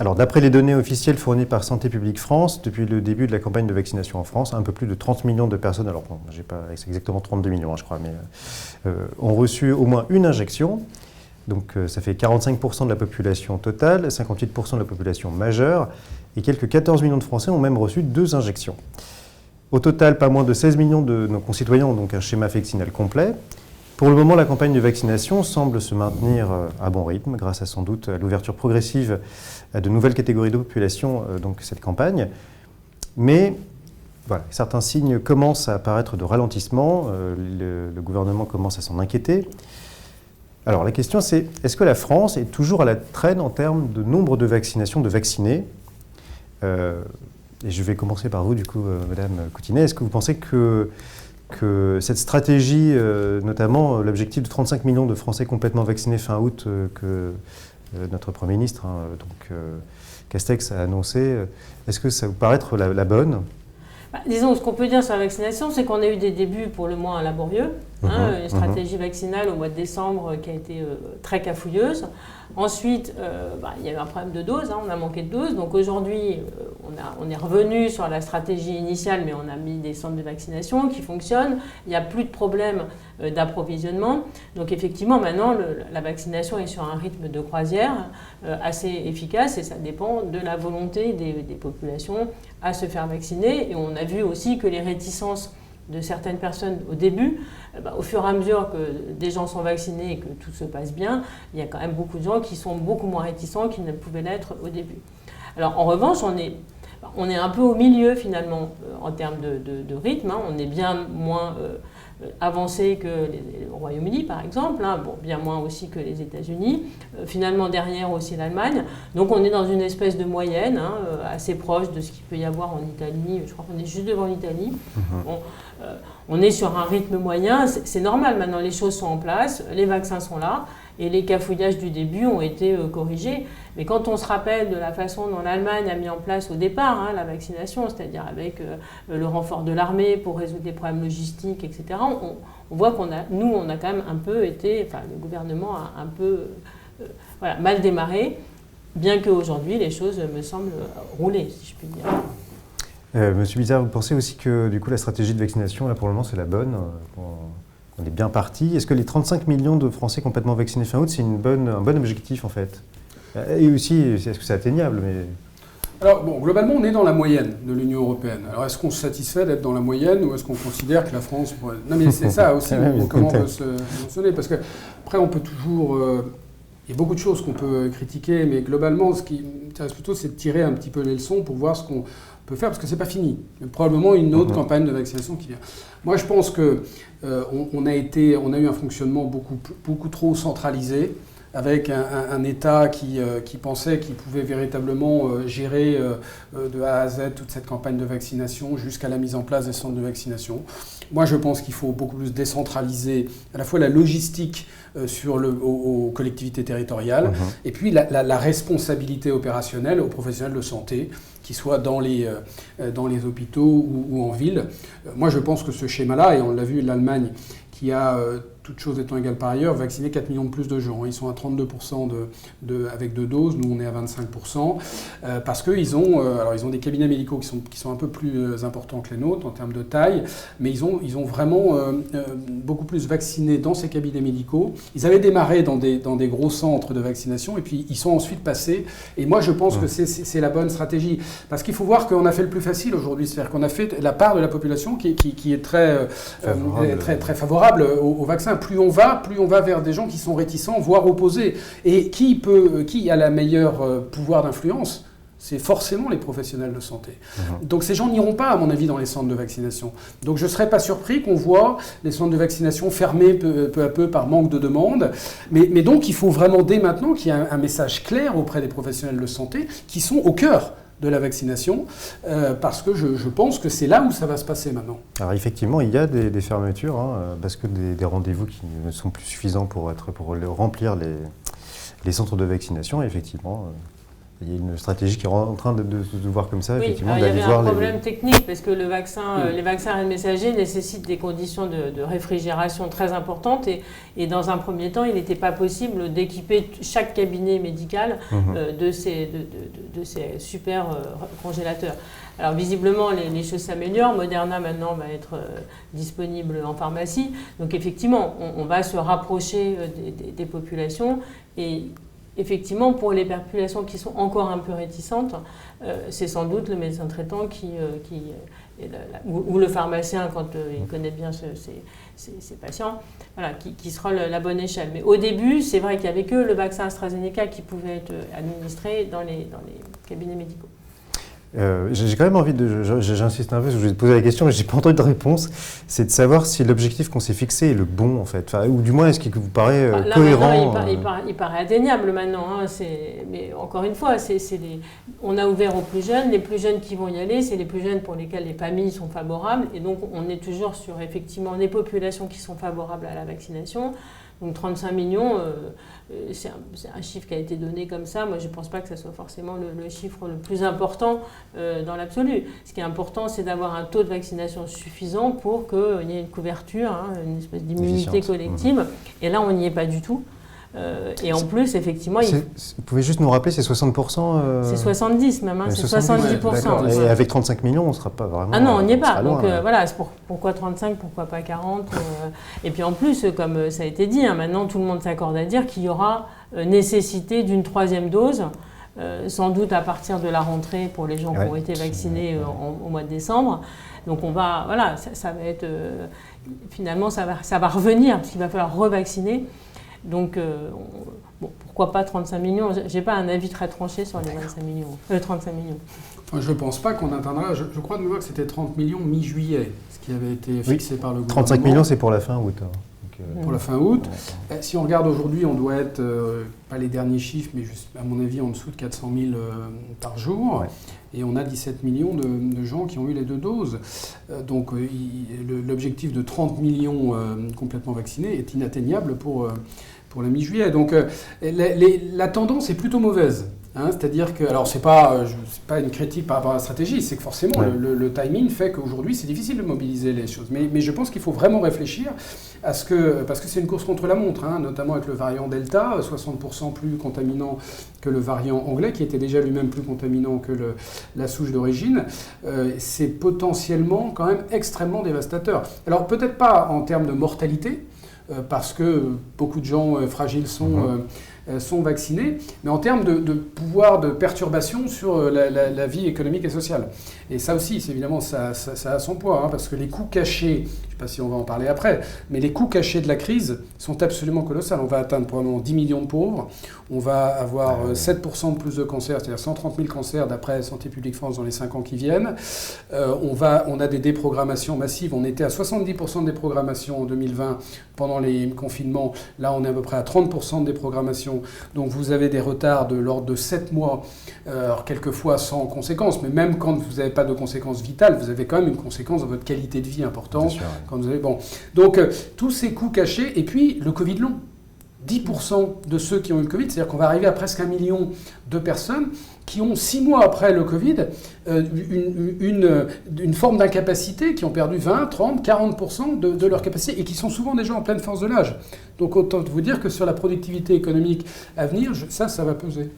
Alors, d'après les données officielles fournies par Santé publique France, depuis le début de la campagne de vaccination en France, un peu plus de 30 millions de personnes, alors bon, j'ai pas, c'est exactement 32 millions, hein, je crois, mais ont reçu au moins une injection. Donc, ça fait 45% de la population totale, 58% de la population majeure, et quelques 14 millions de Français ont même reçu 2 injections. Au total, pas moins de 16 millions de nos concitoyens ont donc un schéma vaccinal complet. Pour le moment, la campagne de vaccination semble se maintenir à bon rythme, grâce à sans doute à l'ouverture progressive à de nouvelles catégories de population, donc cette campagne. Mais voilà, certains signes commencent à apparaître de ralentissement, le gouvernement commence à s'en inquiéter. Alors la question c'est, est-ce que la France est toujours à la traîne en termes de nombre de vaccinations, de vaccinés ? Et je vais commencer par vous, du coup, Madame Coutinet. Est-ce que vous pensez que cette stratégie, notamment l'objectif de 35 millions de Français complètement vaccinés fin août que notre Premier ministre, Castex, a annoncé, est-ce que ça vous paraît être la bonne ? Disons, ce qu'on peut dire sur la vaccination, c'est qu'on a eu des débuts pour le moins laborieux. Une stratégie vaccinale au mois de décembre qui a été très cafouilleuse. Ensuite, il y a eu un problème de doses, on a manqué de doses. Donc aujourd'hui, on est revenu sur la stratégie initiale, mais on a mis des centres de vaccination qui fonctionnent. Il n'y a plus de problème d'approvisionnement. Donc effectivement, maintenant, la vaccination est sur un rythme de croisière assez efficace et ça dépend de la volonté des populations à se faire vacciner. Et on a vu aussi que les réticences de certaines personnes au début, au fur et à mesure que des gens sont vaccinés et que tout se passe bien, il y a quand même beaucoup de gens qui sont beaucoup moins réticents qu'ils ne pouvaient l'être au début. Alors en revanche, on est un peu au milieu finalement en termes de rythme, on est bien moins avancé que le Royaume-Uni par exemple, bien moins aussi que les États-Unis, finalement derrière aussi l'Allemagne. Donc on est dans une espèce de moyenne, assez proche de ce qu'il peut y avoir en Italie, je crois qu'on est juste devant l'Italie. On est sur un rythme moyen, c'est normal, maintenant les choses sont en place, les vaccins sont là, et les cafouillages du début ont été corrigés. Mais quand on se rappelle de la façon dont l'Allemagne a mis en place au départ la vaccination, c'est-à-dire avec le renfort de l'armée pour résoudre des problèmes logistiques, etc., on voit on a quand même un peu été, le gouvernement a un peu mal démarré, bien qu'aujourd'hui les choses me semblent rouler, si je puis dire. Monsieur Bizard, vous pensez aussi que du coup la stratégie de vaccination, là pour le moment, c'est la bonne, on est bien parti. Est-ce que les 35 millions de Français complètement vaccinés fin août, c'est un bon objectif en fait ? Et aussi, est-ce que c'est atteignable ? Alors, globalement, on est dans la moyenne de l'Union européenne. Alors, est-ce qu'on se satisfait d'être dans la moyenne ou est-ce qu'on considère que la France pourrait... Non, mais c'est ça aussi, comment on veut se mentionner. Parce que, après, on peut toujours... il y a beaucoup de choses qu'on peut critiquer, mais globalement, ce qui m'intéresse plutôt, c'est de tirer un petit peu les leçons pour voir ce qu'on peut faire, parce que c'est pas fini. Il y a probablement une autre campagne de vaccination qui vient. Moi, je pense que on a eu un fonctionnement beaucoup trop centralisé, avec un État qui pensait qu'il pouvait véritablement gérer de A à Z toute cette campagne de vaccination jusqu'à la mise en place des centres de vaccination. Moi, je pense qu'il faut beaucoup plus décentraliser à la fois la logistique aux collectivités territoriales et puis la responsabilité opérationnelle aux professionnels de santé, qu'ils soient dans les hôpitaux ou en ville. Moi, je pense que ce schéma-là, et on l'a vu, l'Allemagne, qui a, toutes choses étant égales par ailleurs, vacciné 4 millions de plus de gens. Ils sont à 32% avec 2 doses, nous on est à 25%, parce qu'ils ont des cabinets médicaux qui sont un peu plus importants que les nôtres en termes de taille, mais ils ont vraiment beaucoup plus vacciné dans ces cabinets médicaux. Ils avaient démarré dans des gros centres de vaccination, et puis ils sont ensuite passés, et moi je pense que c'est la bonne stratégie, parce qu'il faut voir qu'on a fait le plus facile aujourd'hui, c'est-à-dire qu'on a fait la part de la population qui est très favorable au vaccin. Plus on va vers des gens qui sont réticents, voire opposés. Et qui a la meilleure pouvoir d'influence ? C'est forcément les professionnels de santé. Donc ces gens n'iront pas, à mon avis, dans les centres de vaccination. Donc je ne serais pas surpris qu'on voit les centres de vaccination fermés peu à peu par manque de demande. Mais donc il faut vraiment dès maintenant qu'il y ait un message clair auprès des professionnels de santé qui sont au cœur de la vaccination, parce que je pense que c'est là où ça va se passer maintenant. Alors effectivement, il y a des fermetures, parce que des rendez-vous qui ne sont plus suffisants pour remplir les centres de vaccination, effectivement. il y a une stratégie qui est en train de voir comme ça, oui, effectivement, d'aller voir. Il y avait un problème les... technique parce que les vaccins RNA messagers nécessitent des conditions de réfrigération très importantes et dans un premier temps, il n'était pas possible d'équiper chaque cabinet médical de ces super congélateurs. Alors visiblement, les choses s'améliorent. Moderna maintenant va être disponible en pharmacie. Donc effectivement, on va se rapprocher des populations et effectivement, pour les populations qui sont encore un peu réticentes, c'est sans doute le médecin traitant ou le pharmacien, quand il connaît bien ses patients, voilà, qui sera la bonne échelle. Mais au début, c'est vrai qu'il n'y avait que le vaccin AstraZeneca qui pouvait être administré dans les cabinets médicaux. J'ai quand même envie j'insiste un peu, parce que je vais te poser la question, mais je n'ai pas entendu de réponse, c'est de savoir si l'objectif qu'on s'est fixé est le bon, en fait. Enfin, ou du moins, est-ce qu'il vous paraît là, cohérent il paraît atteignable maintenant. Hein, mais encore une fois, on a ouvert aux plus jeunes. Les plus jeunes qui vont y aller, c'est les plus jeunes pour lesquels les familles sont favorables. Et donc, on est toujours sur, effectivement, les populations qui sont favorables à la vaccination. Donc 35 millions, c'est un chiffre qui a été donné comme ça. Moi, je ne pense pas que ce soit forcément le chiffre le plus important dans l'absolu. Ce qui est important, c'est d'avoir un taux de vaccination suffisant pour qu'il y ait une couverture, une espèce d'immunité collective. Et là, on n'y est pas du tout. Et en plus, effectivement... Vous pouvez juste nous rappeler, c'est 60% C'est 70 même, c'est 70%. Et avec 35 millions, on ne sera pas vraiment... Ah non, on n'y est pas. Donc voilà, c'est pourquoi 35, pourquoi pas 40 Et puis en plus, comme ça a été dit, maintenant tout le monde s'accorde à dire qu'il y aura nécessité d'une troisième dose, sans doute à partir de la rentrée pour les gens qui ont été vaccinés au mois de décembre. Donc on va... Voilà, ça va être... finalement, ça va revenir, parce qu'il va falloir revacciner. Donc, pourquoi pas 35 millions? Je n'ai pas un avis très tranché sur les 35 millions. Enfin, je ne pense pas qu'on atteindra, je crois de mémoire que c'était 30 millions mi-juillet, ce qui avait été fixé par le gouvernement. 35 millions, c'est pour la fin août. Pour la fin août. Si on regarde aujourd'hui, on doit être, pas les derniers chiffres, mais juste, à mon avis, en dessous de 400 000 par jour. Ouais. Et on a 17 millions de gens qui ont eu les 2 doses. Donc l'objectif de 30 millions complètement vaccinés est inatteignable pour la mi-juillet. Donc la tendance est plutôt mauvaise. C'est-à-dire que, alors c'est pas une critique par rapport à la stratégie, c'est que forcément le timing fait qu'aujourd'hui c'est difficile de mobiliser les choses. Mais je pense qu'il faut vraiment réfléchir à parce que c'est une course contre la montre, notamment avec le variant Delta, 60% plus contaminant que le variant anglais, qui était déjà lui-même plus contaminant que la souche d'origine. C'est potentiellement quand même extrêmement dévastateur. Alors peut-être pas en termes de mortalité, parce que beaucoup de gens fragiles sont vaccinés, mais en termes de pouvoir de perturbation sur la vie économique et sociale. Et ça aussi, évidemment, ça a son poids, parce que les coûts cachés, je ne sais pas si on va en parler après, mais les coûts cachés de la crise sont absolument colossales. On va atteindre probablement 10 millions de pauvres, on va avoir 7% de plus de cancers, c'est-à-dire 130 000 cancers d'après Santé publique France dans les 5 ans qui viennent. On a des déprogrammations massives, on était à 70% de déprogrammation en 2020 pendant les confinements, là on est à peu près à 30% de déprogrammation. Donc vous avez des retards de l'ordre de 7 mois, alors quelquefois sans conséquences, mais même quand vous n'avez pas de conséquences vitales, vous avez quand même une conséquence dans votre qualité de vie importante. Sûr, quand vous avez, Donc tous ces coûts cachés, et puis le Covid long. 10% de ceux qui ont eu le Covid, c'est-à-dire qu'on va arriver à presque 1 million de personnes qui ont 6 mois après le Covid une forme d'incapacité, qui ont perdu 20, 30, 40% de leur capacité et qui sont souvent des gens en pleine force de l'âge. Donc autant vous dire que sur la productivité économique à venir, ça va peser.